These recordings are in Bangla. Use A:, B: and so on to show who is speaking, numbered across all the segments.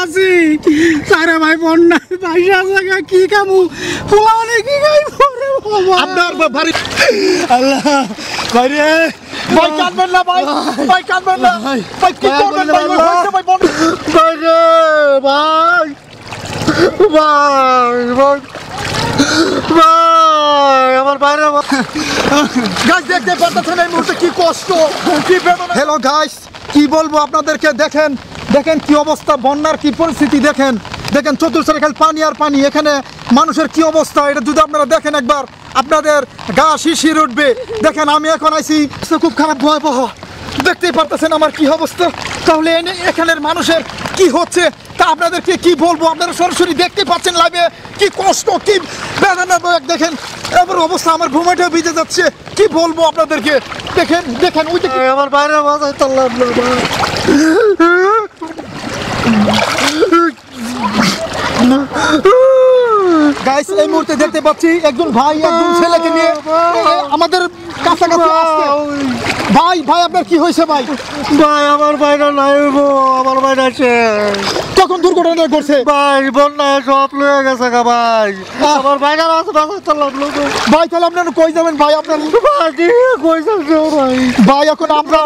A: আছি সারে ভাই বন্যা পয়সা জায়গা কি কামু পোলাওনে কি খাইবো রে বাবা
B: আপনার বাড়ি
A: আল্লাহ ভাই রে
B: ভাই কাঁদবেন না ভাই ভাই কাঁদবেন না ভাই কি করবেন ভাই ভাই ভাই রে ভাই ভাই ভাই ভাই আমার বাইরে গাছ দেখতে পাচ্ছেন এই মুহূর্তে কি কষ্ট কি বেদনা। হ্যালো গাইস, কি বলবো আপনাদেরকে, দেখেন দেখেন কি অবস্থা, বন্যার কি পরিস্থিতি, দেখেন দেখেন চতুর্থে খালি পানি আর পানি, এখানে মানুষের কি অবস্থা এটা যদি আপনারা দেখেন একবার আপনাদের গা শিরশির উঠবে। দেখেন আমি এখন আইছি, খুব খারাপ ভয়াবহ, দেখতেই পারতেছেন আমার কি অবস্থা। তাহলে এখানের মানুষের কি হচ্ছে তা আপনাদেরকে কি বলবো, আপনারা সরাসরি দেখতে পাচ্ছেন লাইভে কি কষ্ট কি বেদনাদায়ক। দেখেন এবার অবস্থা, আমার ঘুমাটাও ভিজে যাচ্ছে, কি বলবো আপনাদেরকে। দেখেন দেখেন ওই যে আমার বাইরে মাথায় তাল্লাম গাইস, এই মুহূর্তে দেখতে পাচ্ছি একজন ভাই একজন ছেলেকে নিয়ে আমাদের কাছাকাছি আসছে। ভাই ভাই আপনার কি হয়েছে ভাই?
A: ভাই আমার বাইরে নাই গো, আমার বাইরে আছে
B: কখন দুর্ঘটনা ঘটছে
A: ভাই? বন্যায় সব লয়ে গেছে গা ভাই, আমার বাইরে আছে বাজার তালাম লোক
B: ভাই। তাহলে আপনারা কই যাবেন ভাই? আপনার
A: ভাই কি কই যাচ্ছে ভাই?
B: ভাই এখন আমরা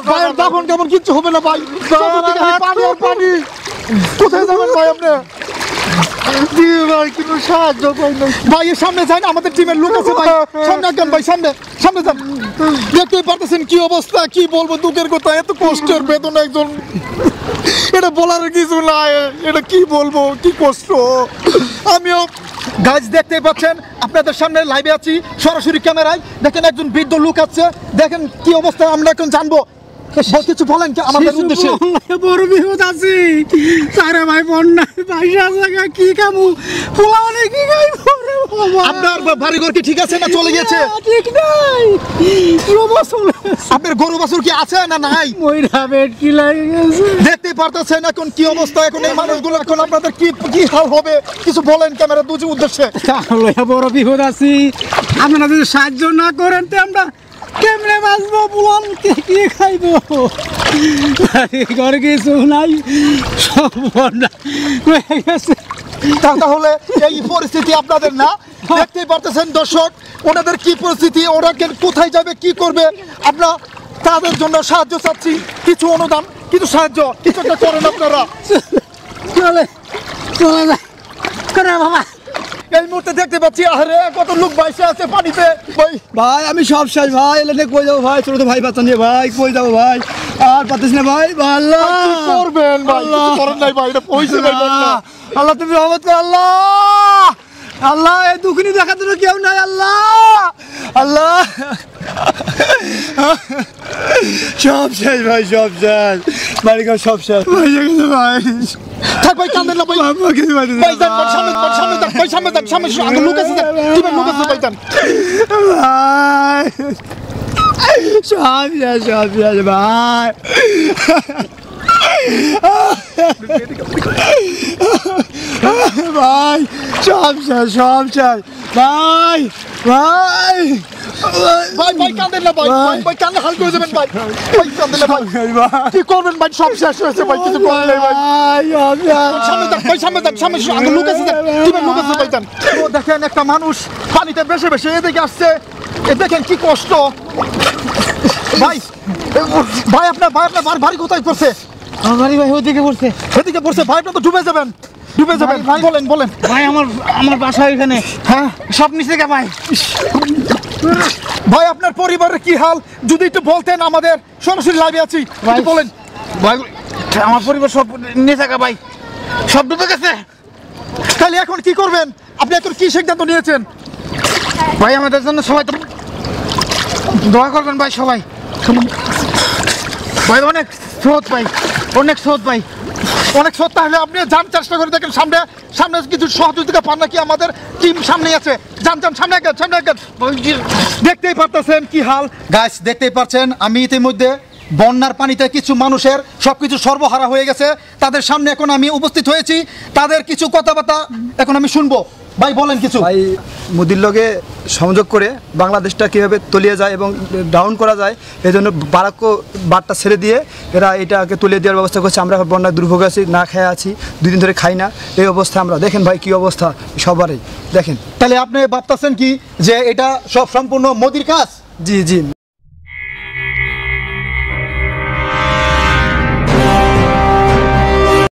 B: ভাইয়ের দাফন কেমন কিচ্ছু হবে না ভাই, পানি আর পানি। কোথায় যাবেন ভাই আপনি?
A: ভাই কিন্তু সাহায্য পাই না
B: ভাই এর সামনে যান, আমাদের টিমের লোক আছে ভাই, সামনে একদম ভাই, সামনে সামনে যান। দেখতেই পারতেছেন কি অবস্থা, কি বলবো দুঃখের কথা, এত কষ্টের বেদনা একজন, এটা বলার কিছু নাই, এটা কি বলবো কি কষ্ট। আমিও গাছ দেখতেই পাচ্ছেন আপনাদের সামনে লাইভে আছি সরাসরি ক্যামেরায়, দেখেন একজন বৃদ্ধ লোক আছে, দেখেন কি অবস্থা, আমরা এখন জানবো। কিছু বলেন কি আমাদের উদ্দেশ্যে?
A: বড় বিপদ আছি সারে ভাই বন্যা পয়সা জায়গা কি কামু পোলাওনে কি খাইবো রে বাবা।
B: আপনার বাড়িঘর কি ঠিক আছে না চলে গেছে?
A: ঠিক নাই,
B: আপনার গরু বাছুর কি আছে না নাই?
A: মইরা বেড কি লাগে গেছে।
B: দেখতেই পারতেছেন এখন কি অবস্থা, এখন এই মানুষগুলো এখন আপনাদের কি কি হাল হবে, কিছু বলেন ক্যামেরা দুজি উদ্দেশ্যে।
A: তাহলে বড় বিপদ আছি, আপনারা যদি সাহায্য না করেন তো আমরা কেমনে বাঁচবো, বলুন কি খাইবো, ঘরে কিছু নাই, সব বন্যা হয়ে গেছে।
B: তাহলে এই পরিস্থিতি আপনাদের না, দেখতেই পারতেছেন দর্শক ওনাদের কি পরিস্থিতি, ওরা কোথায় যাবে কি করবে, আমরা তাদের জন্য সাহায্য চাচ্ছি, কিছু অনুদান কিছু সাহায্য কিছু একটা করেন আপনারা।
A: চলে চলে যায় করে বাবা।
B: এই মুহূর্তে দেখতে পাচ্ছি আরে কত লোক বাইসে আছে পানিতে।
A: ভাই আমি সব শেষ ভাই, এলে কই যাবো ভাই, ছোট ভাই বাচ্চা নিয়ে ভাই কই যাবো ভাই, আর পাচ্ছিস না ভাই। আল্লাহ
B: কি করবেন ভাই, কিছু করেন নাই ভাই, এটা পয়সা ভাই বন্যা।
A: আল্লাহ তুমি রহমত করো আল্লাহ, আল্লাহ এই দুঃখিনী দেখার জন্য কেউ নাই আল্লাহ, আল্লাহ সব শেষ ভাই, সব শেষ বাড়ি ঘর সব শেষ ভাই, ভাই
B: থাক ভাই, কান্দেন না ভাই, ভাই যান ভাই, সামনে যান, সামনে যান ভাই, সামনে যান, সামনে আগে লোক আছে, টিমের লোক আছে ভাই, যান
A: ভাই সব শেষ, সব শেষ ভাই, ভাই সব শেষ, সব শেষ ভাই, ভাই
B: ভাই ভাই কাঁদেন না ভাই, ভাই কান্না হাল করে যাবেন ভাই, ভাই কাঁদেন না ভাই, কি করবেন ভাই, সব শেষ হয়েছে ভাই, কিছু করেন নাই ভাই। সামনে যান ভাই, সামনে যান, সামনে আগে লোক আছে, টিমের লোক আছে ভাই, যান। ও দেখেন একটা মানুষ পানিতে ভেসে ভেসে এদিকে আসছে, এ দেখেন কি কষ্ট ভাই। ভাই আপনার বাড়ি কোথায় পড়ছে?
A: আমার বাড়ি ভাই ওদিকে পড়ছে,
B: এদিকে পড়ছে ভাই, আপনি তো ডুবে যাবেন, ডুবে যাবেন ভাই, বলেন বলেন
A: ভাই আমার বাসা এখানে,
B: হ্যাঁ
A: সব নিচে গে ভাই।
B: ভাই আপনার পরিবারের কি হাল যদি একটু বলতেন, আমাদের সরাসরি লাইভে আছি,
A: ভাই
B: বলেন
A: ভাই। আমার পরিবার সব নিচে গে ভাই, সব ডুবে গেছে।
B: তাহলে এখন কি করবেন আপনি, এখন কি সিদ্ধান্ত নিয়েছেন?
A: ভাই আমাদের জন্য সবাই তো দোয়া করবেন ভাই, সবাই ভাই, অনেক স্রোত ভাই, অনেক স্রোত ভাই,
B: অনেক সত্য। তাহলে আপনি যান, চেষ্টা করে দেখেন সামনে সামনে কিছু সহযোগিতা পান নাকি, আমাদের টিম সামনে আছে, যান যান সামনে আগে, সামনে আগে। দেখতেই পারতেছেন কি হাল গাইস, দেখতেই পাচ্ছেন আমি ইতিমধ্যে বন্যার পানিতে কিছু মানুষের সবকিছু সর্বহারা হয়ে গেছে, তাদের সামনে এখন আমি উপস্থিত হয়েছি, তাদের কিছু কথাবার্তা এখন আমি শুনবো। ভাই বলেন কিছু।
C: ভাই মোদির লগে সংযোগ করে বাংলাদেশটা কীভাবে তলিয়ে যায় এবং ডাউন করা যায় এই জন্য বারাকও বারটা ছেড়ে দিয়ে এরা এটাকে তুলে দেওয়ার ব্যবস্থা করছে। আমরা এখন বন্যায় দুর্ভোগে আছি, না খেয়ে আছি, 2 দিন ধরে খাই না, এই অবস্থা আমরা দেখেন ভাই কী অবস্থা সবারই দেখেন।
B: তাহলে আপনি ভাবতেছেন কি যে এটা সব সম্পূর্ণ মোদির কাজ?
C: জি জি